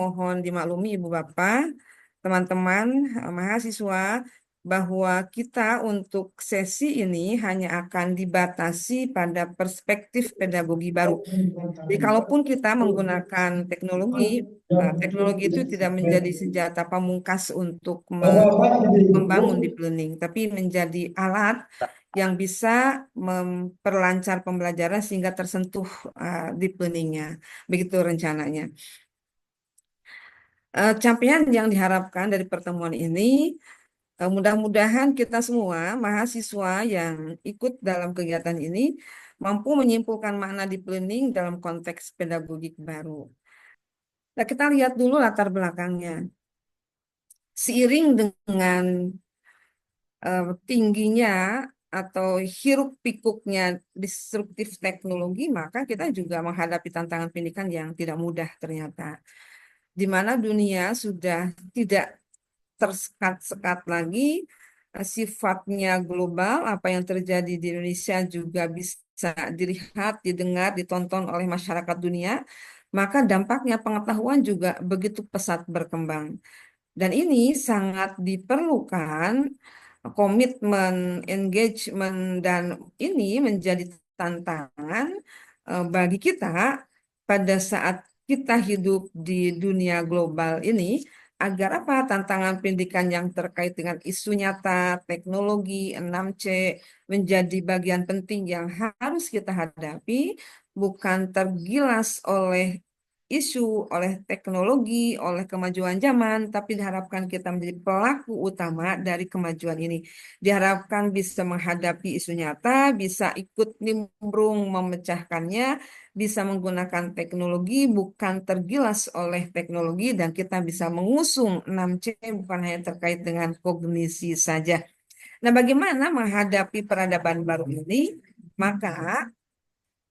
Mohon dimaklumi Ibu Bapak, teman-teman mahasiswa, bahwa kita untuk sesi ini hanya akan dibatasi pada perspektif pedagogi baru. Jadi kalaupun kita menggunakan teknologi, teknologi itu tidak menjadi senjata pamungkas untuk membangun deep learning, tapi menjadi alat yang bisa memperlancar pembelajaran sehingga tersentuh deep learning-nya. Begitu rencananya. Capaian yang diharapkan dari pertemuan ini, mudah-mudahan kita semua mahasiswa yang ikut dalam kegiatan ini mampu menyimpulkan makna deep learning dalam konteks pedagogik baru. Nah, kita lihat dulu latar belakangnya. Seiring dengan tingginya atau hiruk pikuknya disruptif teknologi, maka kita juga menghadapi tantangan pendidikan yang tidak mudah ternyata. Di mana dunia sudah tidak tersekat-sekat lagi, sifatnya global, apa yang terjadi di Indonesia juga bisa dilihat, didengar, ditonton oleh masyarakat dunia, maka dampaknya pengetahuan juga begitu pesat berkembang. Dan ini sangat diperlukan komitmen, engagement, dan ini menjadi tantangan bagi kita pada saat kita hidup di dunia global ini, agar apa tantangan pendidikan yang terkait dengan isu nyata, teknologi, 6C menjadi bagian penting yang harus kita hadapi, bukan tergilas oleh isu, oleh teknologi, oleh kemajuan zaman, tapi diharapkan kita menjadi pelaku utama dari kemajuan ini. Diharapkan bisa menghadapi isu nyata, bisa ikut nimbrung memecahkannya, bisa menggunakan teknologi, bukan tergilas oleh teknologi, dan kita bisa mengusung 6C bukan hanya terkait dengan kognisi saja. Nah, bagaimana menghadapi peradaban baru ini? Maka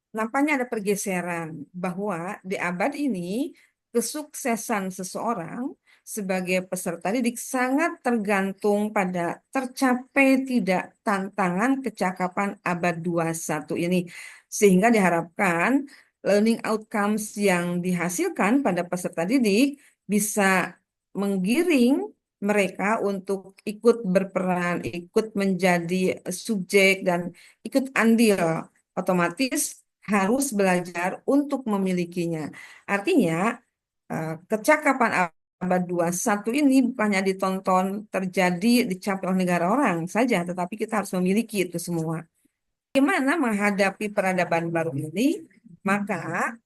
nampaknya ada pergeseran bahwa di abad ini kesuksesan seseorang sebagai peserta didik sangat tergantung pada tercapai tidak tantangan kecakapan abad 21 ini. Sehingga diharapkan learning outcomes yang dihasilkan pada peserta didik bisa menggiring mereka untuk ikut berperan, ikut menjadi subjek dan ikut andil. Otomatis harus belajar untuk memilikinya. Artinya, kecakapan abad 21 ini bukannya ditonton terjadi dicapai oleh negara orang saja, tetapi kita harus memiliki itu semua. Bagaimana menghadapi peradaban baru ini? Maka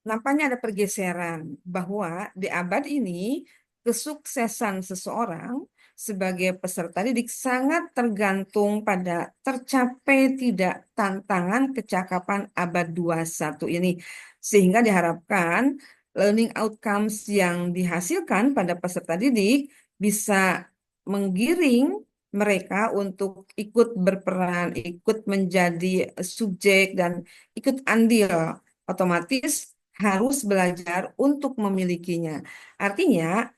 nampaknya ada pergeseran bahwa di abad ini kesuksesan seseorang sebagai peserta didik sangat tergantung pada tercapai tidak tantangan kecakapan abad 21 ini. Sehingga diharapkan learning outcomes yang dihasilkan pada peserta didik bisa menggiring mereka untuk ikut berperan, ikut menjadi subjek dan ikut andil. Otomatis harus belajar untuk memilikinya. Artinya,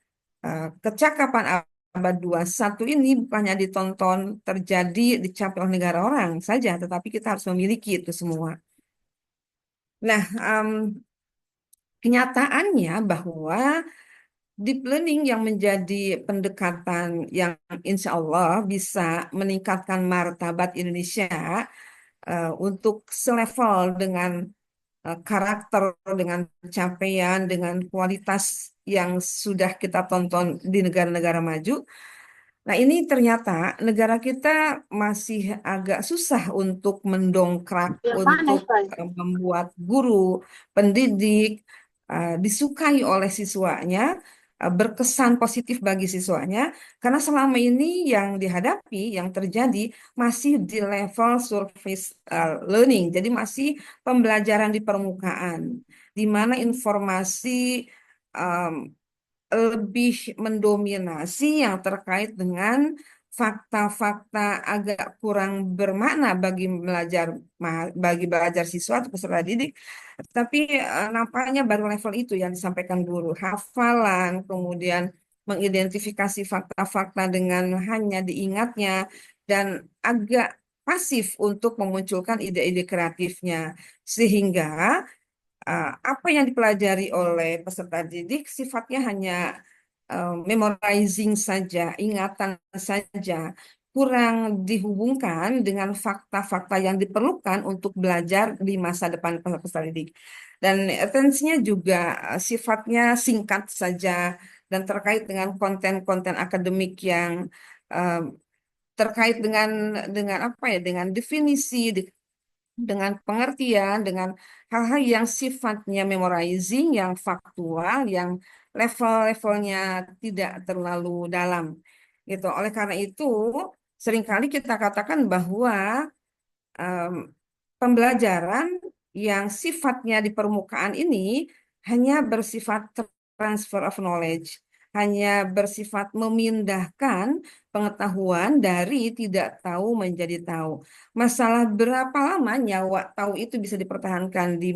kecakapan abad 21 ini bukannya ditonton terjadi dicapai oleh negara orang saja, tetapi kita harus memiliki itu semua. Nah, kenyataannya bahwa deep learning yang menjadi pendekatan yang insya Allah bisa meningkatkan martabat Indonesia untuk selevel dengan karakter, dengan capaian, dengan kualitas yang sudah kita tonton di negara-negara maju. Nah, ini ternyata negara kita masih agak susah untuk mendongkrak, untuk membuat guru, pendidik disukai oleh siswanya, berkesan positif bagi siswanya, karena selama ini yang dihadapi, yang terjadi masih di level surface learning, jadi masih pembelajaran di permukaan, di mana informasi um, lebih mendominasi yang terkait dengan fakta-fakta agak kurang bermakna bagi belajar siswa atau peserta didik, tapi nampaknya baru level itu yang disampaikan guru, hafalan, kemudian mengidentifikasi fakta-fakta dengan hanya diingatnya dan agak pasif untuk memunculkan ide-ide kreatifnya, sehingga apa yang dipelajari oleh peserta didik sifatnya hanya memorizing saja, ingatan saja, kurang dihubungkan dengan fakta-fakta yang diperlukan untuk belajar di masa depan peserta didik. Dan atensinya juga sifatnya singkat saja dan terkait dengan konten-konten akademik yang eh, terkait dengan apa ya, dengan definisi, dengan pengertian, dengan hal-hal yang sifatnya memorizing, yang faktual, yang level-levelnya tidak terlalu dalam. Gitu. Oleh karena itu, seringkali kita katakan bahwa em, pembelajaran yang sifatnya di permukaan ini hanya bersifat transfer of knowledge, hanya bersifat memindahkan pengetahuan dari tidak tahu menjadi tahu. Masalah berapa lama nyawa tahu itu bisa dipertahankan di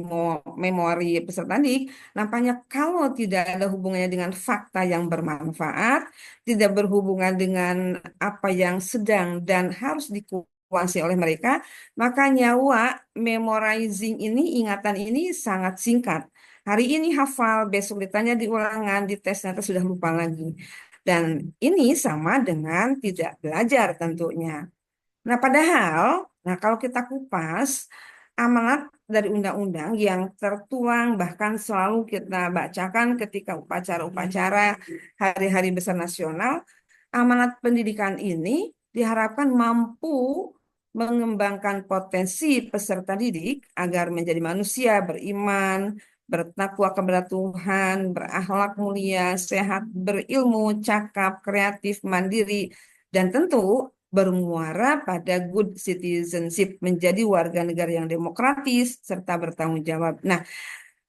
memori peserta didik, nampaknya kalau tidak ada hubungannya dengan fakta yang bermanfaat, tidak berhubungan dengan apa yang sedang dan harus dikuasai oleh mereka, maka nyawa memorizing ini, ingatan ini sangat singkat. Hari ini hafal, besok ditanya di ulangan, di tes, ternyata sudah lupa lagi. Dan ini sama dengan tidak belajar tentunya. Nah, padahal, nah kalau kita kupas, amanat dari undang-undang yang tertuang bahkan selalu kita bacakan ketika upacara-upacara hari-hari besar nasional, amanat pendidikan ini diharapkan mampu mengembangkan potensi peserta didik agar menjadi manusia beriman, bertakwa kepada Tuhan, berakhlak mulia, sehat, berilmu, cakap, kreatif, mandiri, dan tentu bermuara pada good citizenship, menjadi warga negara yang demokratis serta bertanggung jawab. Nah,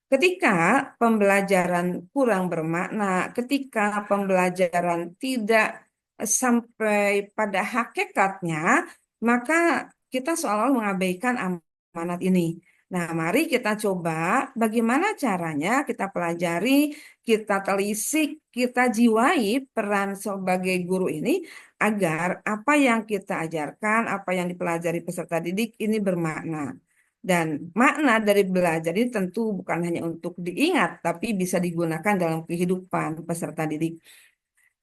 ketika pembelajaran kurang bermakna, ketika pembelajaran tidak sampai pada hakikatnya, maka kita seolah mengabaikan amanat ini. Nah, mari kita coba bagaimana caranya kita pelajari, kita telisik, kita jiwai peran sebagai guru ini agar apa yang kita ajarkan, apa yang dipelajari peserta didik ini bermakna. Dan makna dari belajar ini tentu bukan hanya untuk diingat, tapi bisa digunakan dalam kehidupan peserta didik.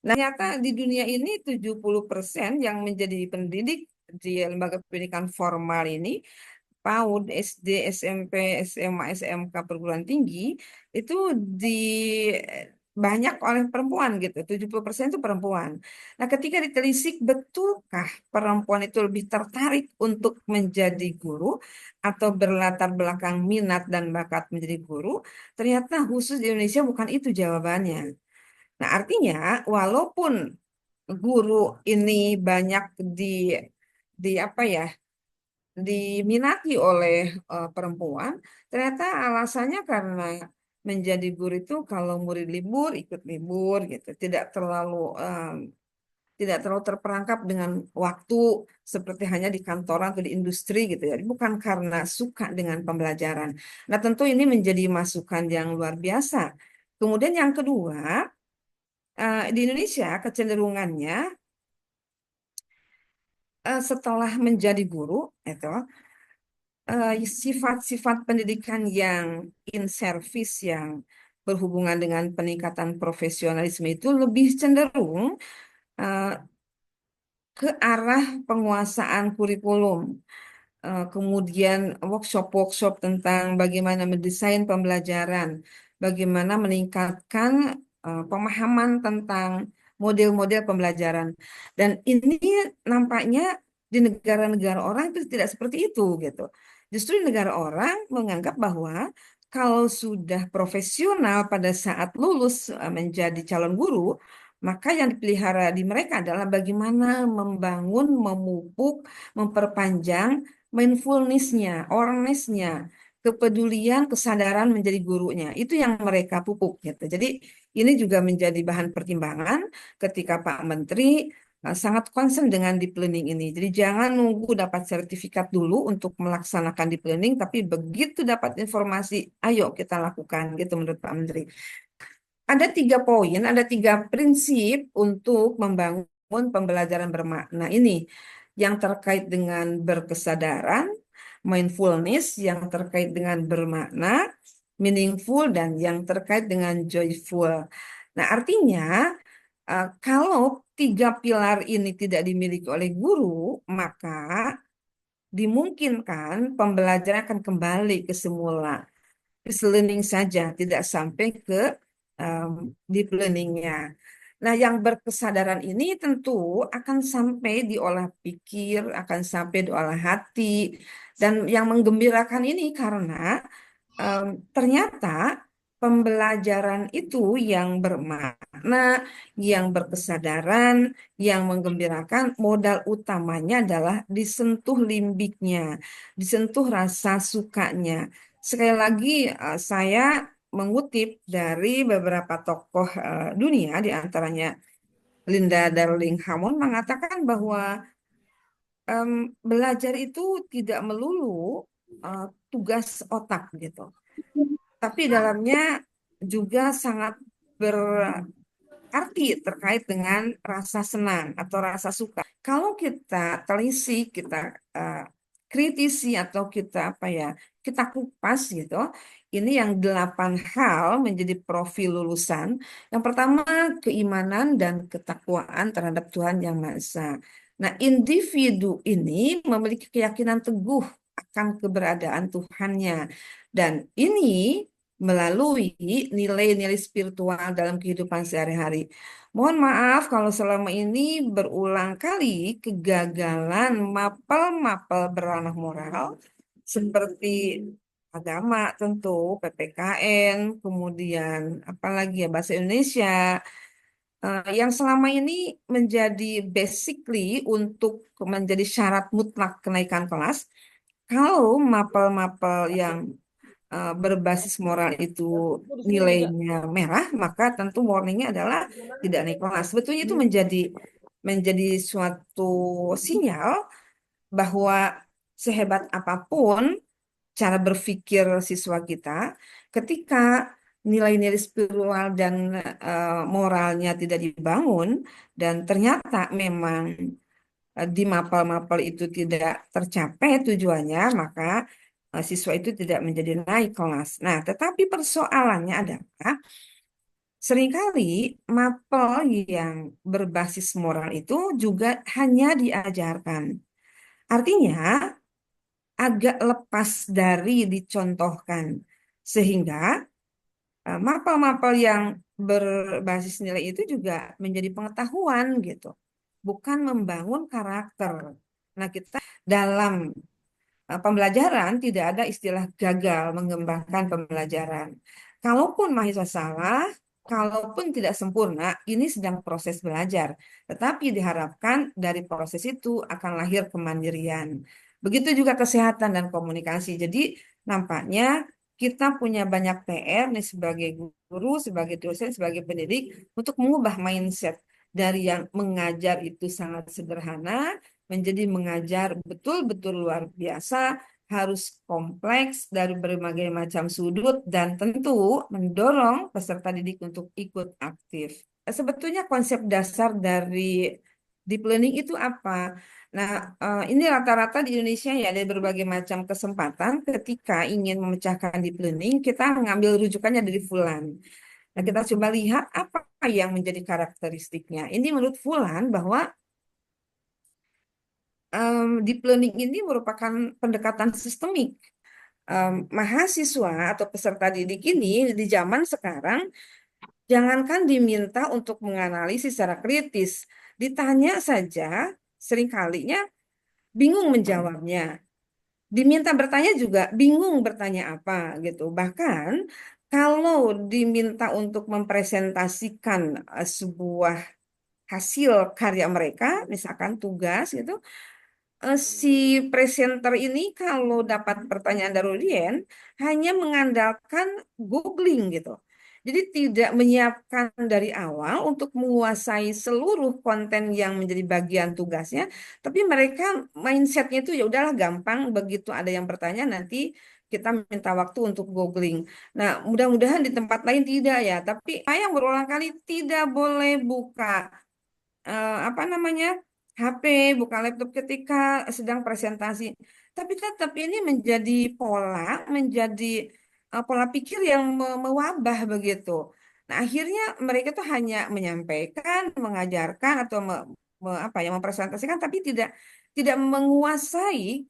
Nah, ternyata di dunia ini 70% yang menjadi pendidik di lembaga pendidikan formal ini, PAUD, SD, SMP, SMA, SMK, perguruan tinggi, itu di banyak oleh perempuan gitu, 70% itu perempuan. Nah, ketika ditelisik, betulkah perempuan itu lebih tertarik untuk menjadi guru atau berlatar belakang minat dan bakat menjadi guru? Ternyata khusus di Indonesia bukan itu jawabannya. Nah, artinya walaupun guru ini banyak di apa ya, diminati oleh perempuan, ternyata alasannya karena menjadi guru itu kalau murid libur ikut libur gitu, tidak terlalu terperangkap dengan waktu seperti hanya di kantoran atau di industri gitu ya. Bukan karena suka dengan pembelajaran. Nah, tentu ini menjadi masukan yang luar biasa. Kemudian yang kedua, di Indonesia kecenderungannya setelah menjadi guru itu sifat-sifat pendidikan yang in service yang berhubungan dengan peningkatan profesionalisme itu lebih cenderung eh, ke arah penguasaan kurikulum. Kemudian workshop-workshop tentang bagaimana mendesain pembelajaran, bagaimana meningkatkan pemahaman tentang model-model pembelajaran. Dan ini nampaknya di negara-negara orang itu tidak seperti itu gitu. Justru di negara orang menganggap bahwa kalau sudah profesional pada saat lulus menjadi calon guru, maka yang dipelihara di mereka adalah bagaimana membangun, memupuk, memperpanjang mindfulness-nya, awareness-nya, kepedulian, kesadaran menjadi gurunya. Itu yang mereka pupuk gitu. Jadi ini juga menjadi bahan pertimbangan ketika Pak Menteri sangat concern dengan deep learning ini. Jadi jangan nunggu dapat sertifikat dulu untuk melaksanakan deep learning, tapi begitu dapat informasi, ayo kita lakukan gitu menurut Pak Menteri. Ada 3 poin, ada 3 prinsip untuk membangun pembelajaran bermakna ini yang terkait dengan berkesadaran, mindfulness yang terkait dengan bermakna, meaningful, dan yang terkait dengan joyful. Nah, artinya kalau tiga pilar ini tidak dimiliki oleh guru, maka dimungkinkan pembelajaran akan kembali ke semula, ke learning saja, tidak sampai ke um, deep learningnya. Nah, yang berkesadaran ini tentu akan sampai diolah pikir, akan sampai diolah hati, dan yang menggembirakan ini karena em, ternyata pembelajaran itu yang bermakna, yang berkesadaran, yang menggembirakan, modal utamanya adalah disentuh limbiknya, disentuh rasa sukanya. Sekali lagi, saya mengutip dari beberapa tokoh dunia, di antaranya Linda Darling Hammond mengatakan bahwa em, belajar itu tidak melulu eh, tugas otak gitu, tapi dalamnya juga sangat berarti terkait dengan rasa senang atau rasa suka. Kalau kita telisik, kita eh, kritisi atau kita apa ya, kita kupas gitu. Ini yang 8 hal menjadi profil lulusan. Yang pertama, keimanan dan ketakwaan terhadap Tuhan Yang Maha Esa. Nah, individu ini memiliki keyakinan teguh akan keberadaan Tuhannya. Dan ini melalui nilai-nilai spiritual dalam kehidupan sehari-hari. Mohon maaf kalau selama ini berulang kali kegagalan mapel-mapel beranah moral seperti agama tentu, PPKN, kemudian apalagi ya bahasa Indonesia, yang selama ini menjadi basically untuk menjadi syarat mutlak kenaikan kelas. Kalau mapel-mapel yang berbasis moral itu nilainya merah, maka tentu warningnya adalah tidak naik kelas. Sebetulnya itu menjadi suatu sinyal bahwa sehebat apapun cara berpikir siswa kita, ketika nilai-nilai spiritual dan moralnya tidak dibangun, dan ternyata memang di mapel-mapel itu tidak tercapai tujuannya, maka siswa itu tidak menjadi naik kelas. Nah, tetapi persoalannya adalah seringkali mapel yang berbasis moral itu juga hanya diajarkan. Artinya agak lepas dari dicontohkan. Sehingga mapel-mapel yang berbasis nilai itu juga menjadi pengetahuan gitu. Bukan membangun karakter. Nah, kita dalam pembelajaran tidak ada istilah gagal mengembangkan pembelajaran. Kalaupun mahasiswa salah, kalaupun tidak sempurna, ini sedang proses belajar. Tetapi diharapkan dari proses itu akan lahir kemandirian. Begitu juga kesehatan dan komunikasi. Jadi nampaknya kita punya banyak PR nih sebagai guru, sebagai dosen, sebagai pendidik untuk mengubah mindset dari yang mengajar itu sangat sederhana menjadi mengajar betul-betul luar biasa, harus kompleks dari berbagai macam sudut, dan tentu mendorong peserta didik untuk ikut aktif. Sebetulnya konsep dasar dari deep learning itu apa? Nah, ini rata-rata di Indonesia ya ada berbagai macam kesempatan ketika ingin memecahkan deep learning, kita mengambil rujukannya dari Fulan. Nah, kita coba lihat apa yang menjadi karakteristiknya. Ini menurut Fulan bahwa deep learning ini merupakan pendekatan sistemik. Mahasiswa atau peserta didik ini di zaman sekarang jangankan diminta untuk menganalisis secara kritis, ditanya saja seringkalinya bingung menjawabnya. Diminta bertanya juga bingung bertanya apa gitu. Bahkan kalau diminta untuk mempresentasikan sebuah hasil karya mereka, misalkan tugas gitu, si presenter ini kalau dapat pertanyaan dari Rudien hanya mengandalkan googling gitu. Jadi tidak menyiapkan dari awal untuk menguasai seluruh konten yang menjadi bagian tugasnya, tapi mereka mindsetnya itu ya udahlah gampang, begitu ada yang bertanya nanti kita minta waktu untuk googling. Nah, mudah-mudahan di tempat lain tidak ya, tapi saya yang berulang kali tidak boleh buka apa namanya HP, buka laptop ketika sedang presentasi. Tapi tetap ini menjadi pola, menjadi pola pikir yang mewabah begitu. Nah, akhirnya mereka tuh hanya menyampaikan, mengajarkan atau apa ya mempresentasikan, tapi tidak tidak menguasai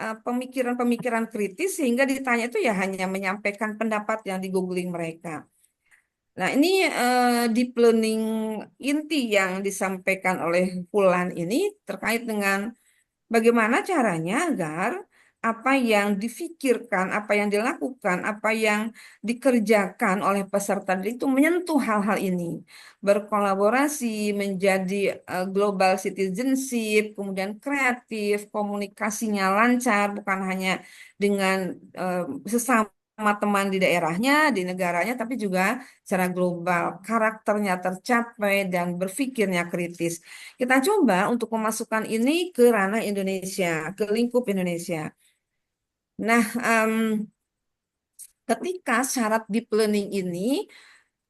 pemikiran-pemikiran kritis sehingga ditanya itu ya hanya menyampaikan pendapat yang di googling mereka. Nah, ini deep learning inti yang disampaikan oleh Fulan ini terkait dengan bagaimana caranya agar apa yang difikirkan, apa yang dilakukan, apa yang dikerjakan oleh peserta didik itu menyentuh hal-hal ini. Berkolaborasi, menjadi global citizenship, kemudian kreatif, komunikasinya lancar, bukan hanya dengan eh, sesama teman di daerahnya, di negaranya, tapi juga secara global. Karakternya tercapai dan berpikirnya kritis. Kita coba untuk memasukkan ini ke ranah Indonesia, ke lingkup Indonesia. Nah, ketika syarat deep learning ini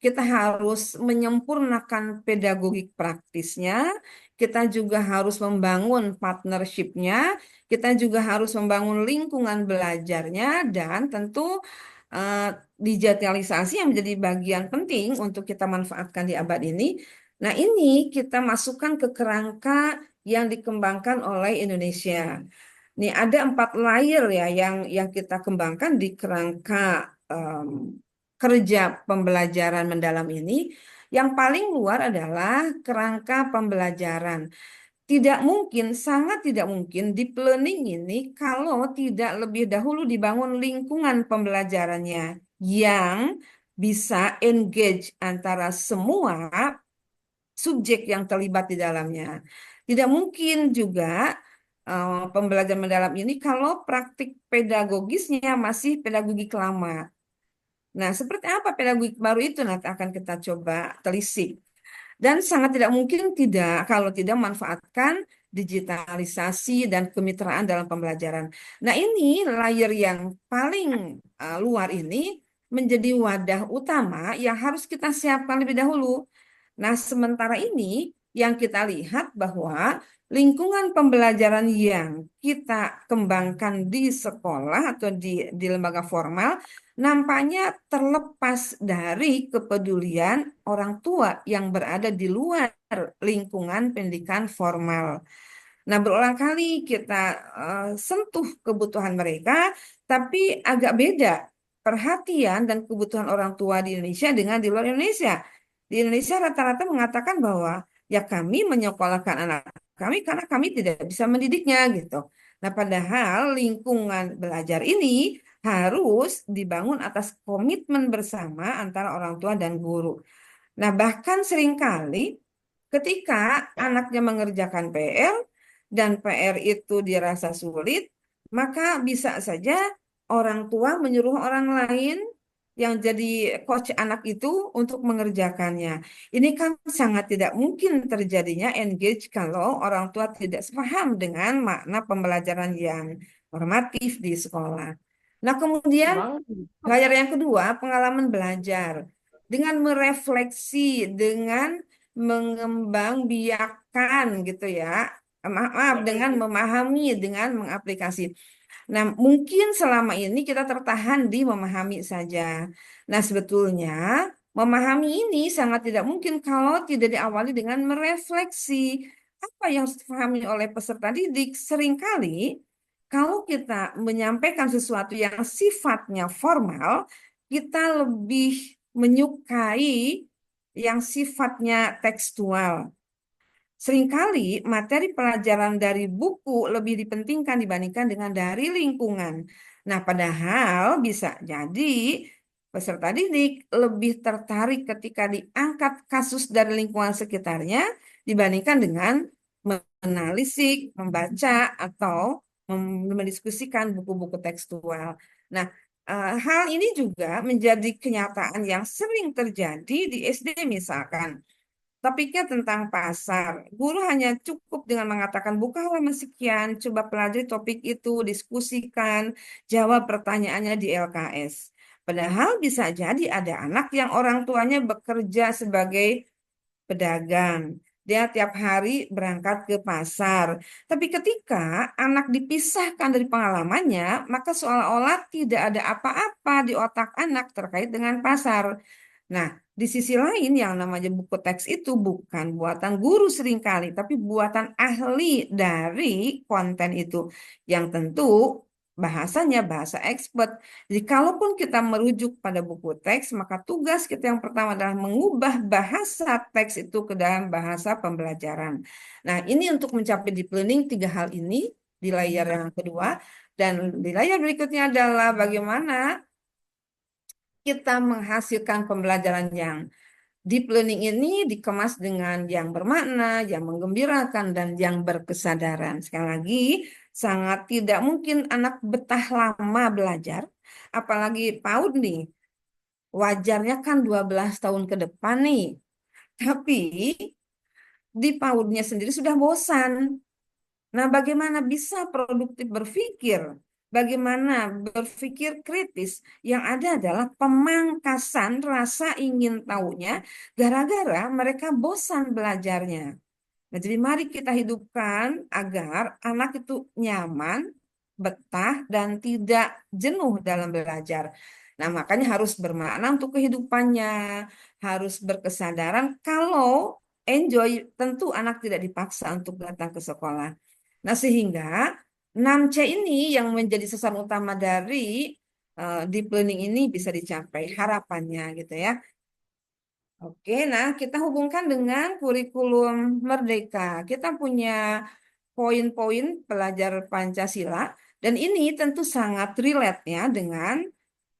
kita harus menyempurnakan pedagogik praktisnya, kita juga harus membangun partnershipnya, kita juga harus membangun lingkungan belajarnya, dan tentu eh, digitalisasi yang menjadi bagian penting untuk kita manfaatkan di abad ini. Nah, ini kita masukkan ke kerangka yang dikembangkan oleh Indonesia. Nih ada 4 layer ya yang kita kembangkan di kerangka em, kerja pembelajaran mendalam ini. Yang paling luar adalah kerangka pembelajaran. Tidak mungkin, sangat tidak mungkin deep learning ini kalau tidak lebih dahulu dibangun lingkungan pembelajarannya yang bisa engage antara semua subjek yang terlibat di dalamnya. Tidak mungkin juga pembelajaran mendalam ini kalau praktik pedagogisnya masih pedagogik lama. Nah, seperti apa pedagogik baru itu nanti akan kita coba telisik. Dan sangat tidak mungkin tidak kalau tidak memanfaatkan digitalisasi dan kemitraan dalam pembelajaran. Nah, ini layer yang paling luar ini menjadi wadah utama yang harus kita siapkan lebih dahulu. Nah, sementara ini yang kita lihat bahwa lingkungan pembelajaran yang kita kembangkan di sekolah atau di lembaga formal nampaknya terlepas dari kepedulian orang tua yang berada di luar lingkungan pendidikan formal. Nah, berulang kali kita sentuh kebutuhan mereka, tapi agak beda perhatian dan kebutuhan orang tua di Indonesia dengan di luar Indonesia. Di Indonesia rata-rata mengatakan bahwa ya kami menyekolahkan anak kami karena kami tidak bisa mendidiknya gitu. Nah, padahal lingkungan belajar ini harus dibangun atas komitmen bersama antara orang tua dan guru. Nah, bahkan seringkali ketika anaknya mengerjakan PR dan PR itu dirasa sulit, maka bisa saja orang tua menyuruh orang lain yang jadi coach anak itu untuk mengerjakannya. Ini kan sangat tidak mungkin terjadinya engage kalau orang tua tidak sepaham dengan makna pembelajaran yang normatif di sekolah. Nah, kemudian Emang layar yang kedua, pengalaman belajar. Dengan merefleksi, dengan mengembangbiakan gitu ya. Maaf, dengan memahami, dengan mengaplikasi. Nah, mungkin selama ini kita tertahan di memahami saja. Nah, sebetulnya memahami ini sangat tidak mungkin kalau tidak diawali dengan merefleksi. Apa yang harus dipahami oleh peserta didik? Seringkali kalau kita menyampaikan sesuatu yang sifatnya formal, kita lebih menyukai yang sifatnya tekstual. Seringkali materi pelajaran dari buku lebih dipentingkan dibandingkan dengan dari lingkungan. Nah, padahal bisa jadi peserta didik lebih tertarik ketika diangkat kasus dari lingkungan sekitarnya dibandingkan dengan menalisik, membaca, atau mendiskusikan buku-buku tekstual. Nah, hal ini juga menjadi kenyataan yang sering terjadi di SD misalkan. Topiknya tentang pasar. Guru hanya cukup dengan mengatakan buka halaman sekian, coba pelajari topik itu, diskusikan, jawab pertanyaannya di LKS. Padahal bisa jadi ada anak yang orang tuanya bekerja sebagai pedagang, Dia tiap hari berangkat ke pasar. Tapi ketika anak dipisahkan dari pengalamannya, maka seolah-olah tidak ada apa-apa di otak anak terkait dengan pasar. Nah, di sisi lain yang namanya buku teks itu bukan buatan guru seringkali, tapi buatan ahli dari konten itu. Yang tentu bahasanya bahasa expert. Jadi kalaupun kita merujuk pada buku teks, maka tugas kita yang pertama adalah mengubah bahasa teks itu ke dalam bahasa pembelajaran. Nah, ini untuk mencapai deep learning tiga hal ini di layar yang kedua. Dan di layar berikutnya adalah bagaimana kita menghasilkan pembelajaran yang deep learning ini dikemas dengan yang bermakna, yang menggembirakan, dan yang berkesadaran. Sekali lagi, sangat tidak mungkin anak betah lama belajar, apalagi PAUD nih, wajarnya kan 12 tahun ke depan nih. Tapi di PAUD-nya sendiri sudah bosan. Nah, bagaimana bisa produktif berpikir? Bagaimana berpikir kritis? Yang ada adalah pemangkasan rasa ingin tahunya gara-gara mereka bosan belajarnya. Nah, jadi mari kita hidupkan agar anak itu nyaman, betah, dan tidak jenuh dalam belajar. Nah, makanya harus bermakna untuk kehidupannya, harus berkesadaran kalau enjoy, tentu anak tidak dipaksa untuk datang ke sekolah. Nah, sehingga 6C ini yang menjadi sasaran utama dari deep learning ini bisa dicapai harapannya gitu ya. Oke, nah kita hubungkan dengan kurikulum Merdeka. Kita punya poin-poin pelajar Pancasila dan ini tentu sangat relate ya dengan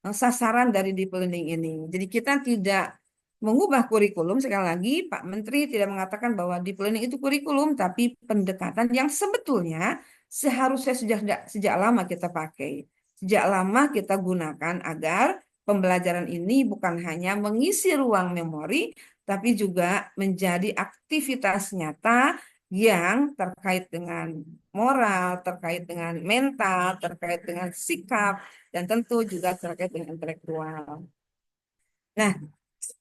sasaran dari deep learning ini. Jadi kita tidak mengubah kurikulum, sekali lagi Pak Menteri tidak mengatakan bahwa deep learning itu kurikulum, tapi pendekatan yang sebetulnya seharusnya sejak lama kita pakai. Sejak lama kita gunakan agar pembelajaran ini bukan hanya mengisi ruang memori, tapi juga menjadi aktivitas nyata yang terkait dengan moral, terkait dengan mental, terkait dengan sikap, dan tentu juga terkait dengan intelektual. Nah,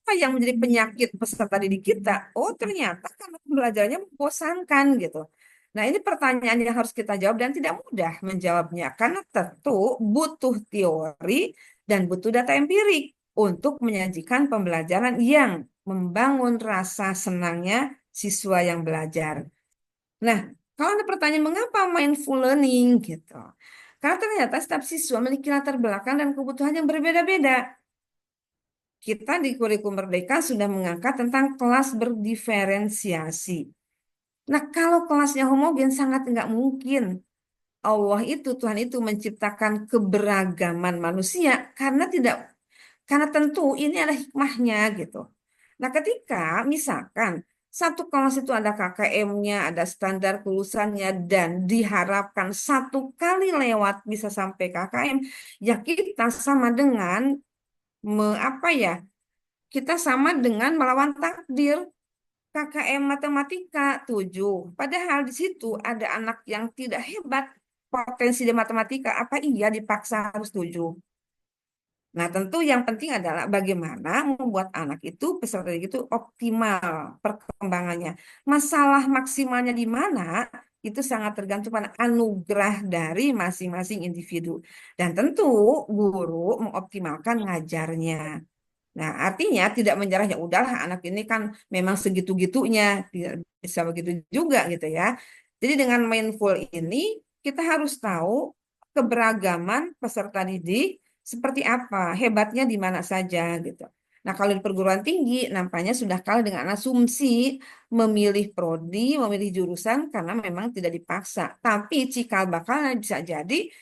apa yang menjadi penyakit peserta didik kita? Oh, ternyata karena pembelajarannya membosankan gitu. Nah, ini pertanyaan yang harus kita jawab dan tidak mudah menjawabnya karena tentu butuh teori dan butuh data empirik untuk menyajikan pembelajaran yang membangun rasa senangnya siswa yang belajar. Nah, kalau ada pertanyaan mengapa mindful learning gitu? Karena ternyata setiap siswa memiliki latar belakang dan kebutuhan yang berbeda-beda. Kita di kurikulum Merdeka sudah mengangkat tentang kelas berdiferensiasi. Nah, kalau kelasnya homogen sangat nggak mungkin. Allah itu, Tuhan itu menciptakan keberagaman manusia karena tentu ini ada hikmahnya gitu. Nah, ketika misalkan satu kelas itu ada KKM-nya, ada standar kelulusannya, dan diharapkan satu kali lewat bisa sampai KKM, ya kita sama dengan apa ya? Kita sama dengan melawan takdir. KKM Matematika 7. Padahal di situ ada anak yang tidak hebat potensi di matematika. Apa iya dipaksa harus 7? Nah, tentu yang penting adalah bagaimana membuat anak itu, peserta didik itu optimal perkembangannya. Masalah maksimalnya di mana, itu sangat tergantung pada anugerah dari masing-masing individu. Dan tentu guru mengoptimalkan ngajarnya. Nah, artinya tidak menyerah ya udahlah anak ini kan memang segitu-gitunya, tidak bisa begitu juga gitu ya. Jadi dengan mindful ini kita harus tahu keberagaman peserta didik seperti apa, hebatnya di mana saja gitu. Nah, kalau di perguruan tinggi nampaknya sudah kalah dengan asumsi memilih prodi, memilih jurusan karena memang tidak dipaksa. Tapi cikal bakalnya bisa jadi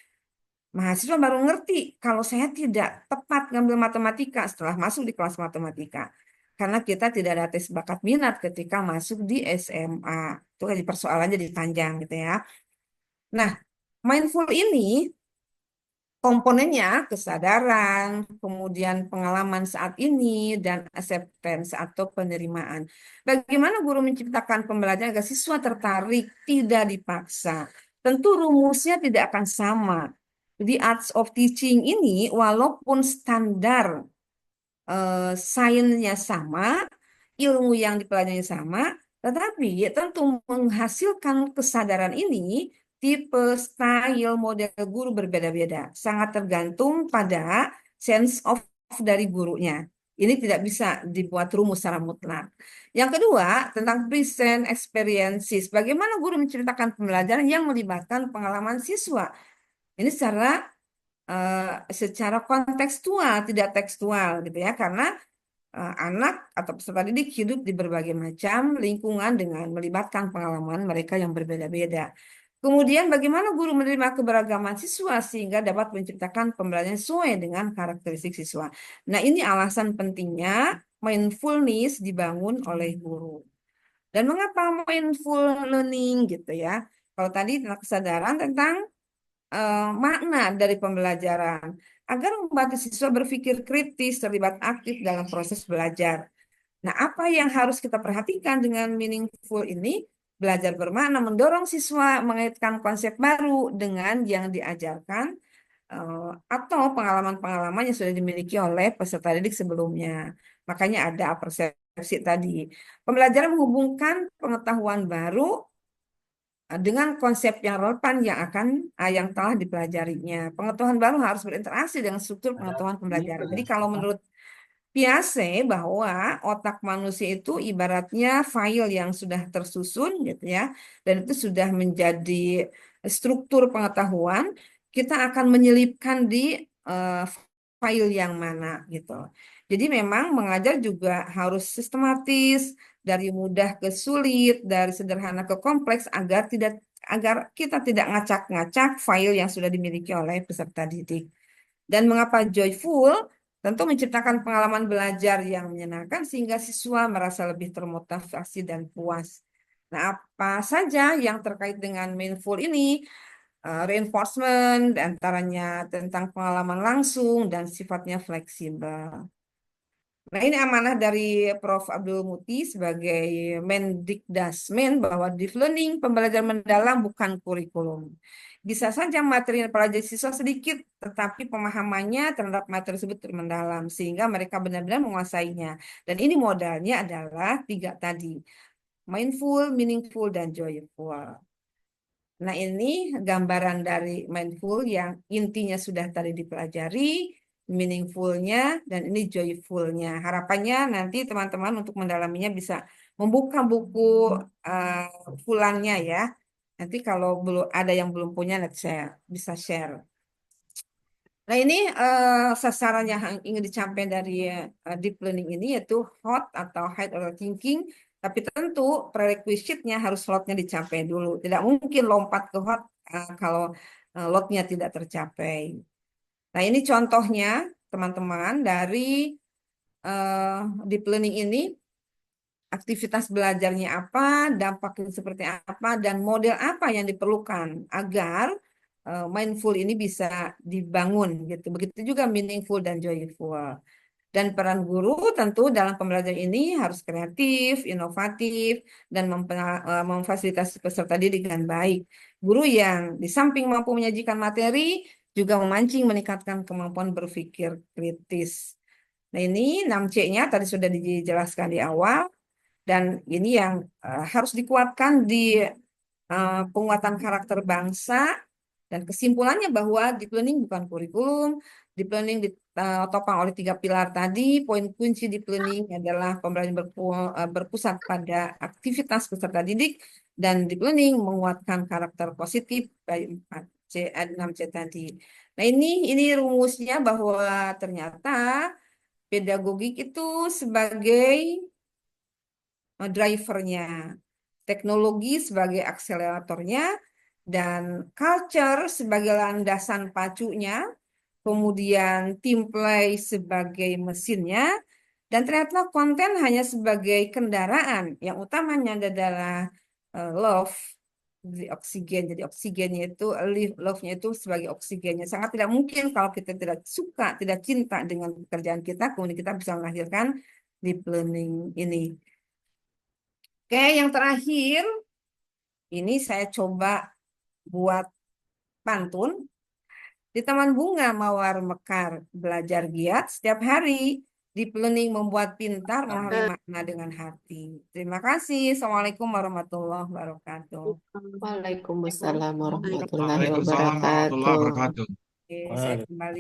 mahasiswa baru ngerti kalau saya tidak tepat ngambil matematika setelah masuk di kelas matematika. Karena kita tidak ada tes bakat minat ketika masuk di SMA. Itu kan persoalannya ditanjang gitu ya. Nah, mindful ini komponennya kesadaran, kemudian pengalaman saat ini, dan acceptance atau penerimaan. Bagaimana guru menciptakan pembelajaran agar siswa tertarik, tidak dipaksa? Tentu rumusnya tidak akan sama. Di Arts of Teaching ini, walaupun standar sainsnya sama, ilmu yang dipelajari sama, Tetapi tentu menghasilkan kesadaran ini, tipe, style, model guru berbeda-beda. Sangat tergantung pada sense of dari gurunya. Ini tidak bisa dibuat rumus secara mutlak. Yang kedua, tentang present experiences. Bagaimana guru menceritakan pembelajaran yang melibatkan pengalaman siswa. Ini secara kontekstual, tidak tekstual gitu ya. Karena anak atau peserta didik hidup di berbagai macam lingkungan dengan melibatkan pengalaman mereka yang berbeda-beda. Kemudian bagaimana guru menerima keberagaman siswa sehingga dapat menciptakan pembelajaran sesuai dengan karakteristik siswa. Nah, ini alasan pentingnya mindfulness dibangun oleh guru. Dan mengapa mindful learning gitu ya? Kalau tadi tentang kesadaran tentang makna dari pembelajaran agar membantu siswa berpikir kritis, terlibat aktif dalam proses belajar. Nah, apa yang harus kita perhatikan dengan meaningful ini? Belajar bermakna mendorong siswa mengaitkan konsep baru dengan yang diajarkan atau pengalaman-pengalaman yang sudah dimiliki oleh peserta didik sebelumnya. Makanya ada persepsi tadi. Pembelajaran menghubungkan pengetahuan baru dengan konsep yang relevan yang telah dipelajarinya. Pengetahuan baru harus berinteraksi dengan struktur pengetahuan pembelajaran. Jadi kalau menurut Piaget bahwa otak manusia itu ibaratnya file yang sudah tersusun gitu ya, dan itu sudah menjadi struktur pengetahuan, kita akan menyelipkan di eh, file yang mana gitu. Jadi memang mengajar juga harus sistematis, dari mudah ke sulit, dari sederhana ke kompleks agar kita tidak ngacak-ngacak file yang sudah dimiliki oleh peserta didik. Dan mengapa joyful? Tentu menciptakan pengalaman belajar yang menyenangkan sehingga siswa merasa lebih termotivasi dan puas. Nah, apa saja yang terkait dengan mindful ini? Reinforcement, antaranya tentang pengalaman langsung dan sifatnya fleksibel. Nah, ini amanah dari Prof. Abdul Muti sebagai Mendikdasmen bahwa deep learning pembelajaran mendalam bukan kurikulum. Bisa saja materi yang pelajari siswa sedikit, tetapi pemahamannya terhadap materi tersebut mendalam, sehingga mereka benar-benar menguasainya. Dan ini modalnya adalah tiga tadi, mindful, meaningful, dan joyful. Nah, ini gambaran dari mindful yang intinya sudah tadi dipelajari, meaningfulnya, dan ini joyfulnya. Harapannya nanti teman-teman untuk mendalaminya bisa membuka buku uh, fulannya ya. Nanti kalau belum ada yang belum punya, nanti saya bisa share. Nah, ini sasaran yang ingin dicapai dari deep learning ini yaitu hot atau high order thinking. Tapi tentu prerequisite-nya harus slotnya dicapai dulu. Tidak mungkin lompat ke hot kalau lotnya tidak tercapai. Nah, ini contohnya teman-teman dari deep learning ini. Aktivitas belajarnya apa, dampaknya seperti apa, dan model apa yang diperlukan agar mindful ini bisa dibangun gitu. Begitu juga meaningful dan joyful. Dan peran guru tentu dalam pembelajaran ini harus kreatif, inovatif, dan memfasilitasi peserta didik dengan baik. Guru yang di samping mampu menyajikan materi, juga memancing meningkatkan kemampuan berpikir kritis. Nah, ini 6C-nya tadi sudah dijelaskan di awal. Dan ini yang harus dikuatkan di penguatan karakter bangsa dan kesimpulannya bahwa deep learning bukan kurikulum, deep learning ditopang oleh tiga pilar tadi. Poin kunci deep learning adalah pembelajaran berpusat pada aktivitas peserta didik dan deep learning menguatkan karakter positif dari 4C, 6C tadi. Nah, ini rumusnya bahwa ternyata pedagogik itu sebagai drivernya, teknologi sebagai akseleratornya, dan culture sebagai landasan pacunya, kemudian team play sebagai mesinnya, dan ternyata konten hanya sebagai kendaraan. Yang utamanya adalah love, di oksigen. Jadi oksigennya itu, love-nya itu sebagai oksigennya. Sangat tidak mungkin kalau kita tidak suka, tidak cinta dengan pekerjaan kita, kemudian kita bisa melahirkan deep learning ini. Oke, yang terakhir, ini saya coba buat pantun. Di taman bunga mawar mekar, belajar giat setiap hari. Deep learning membuat pintar, memahami Eh, makna dengan hati. Terima kasih. Assalamualaikum warahmatullahi wabarakatuh. Waalaikumsalam warahmatullahi Waalaikumsalam warahmatullahi wabarakatuh. wabarakatuh. Oke, saya kembali.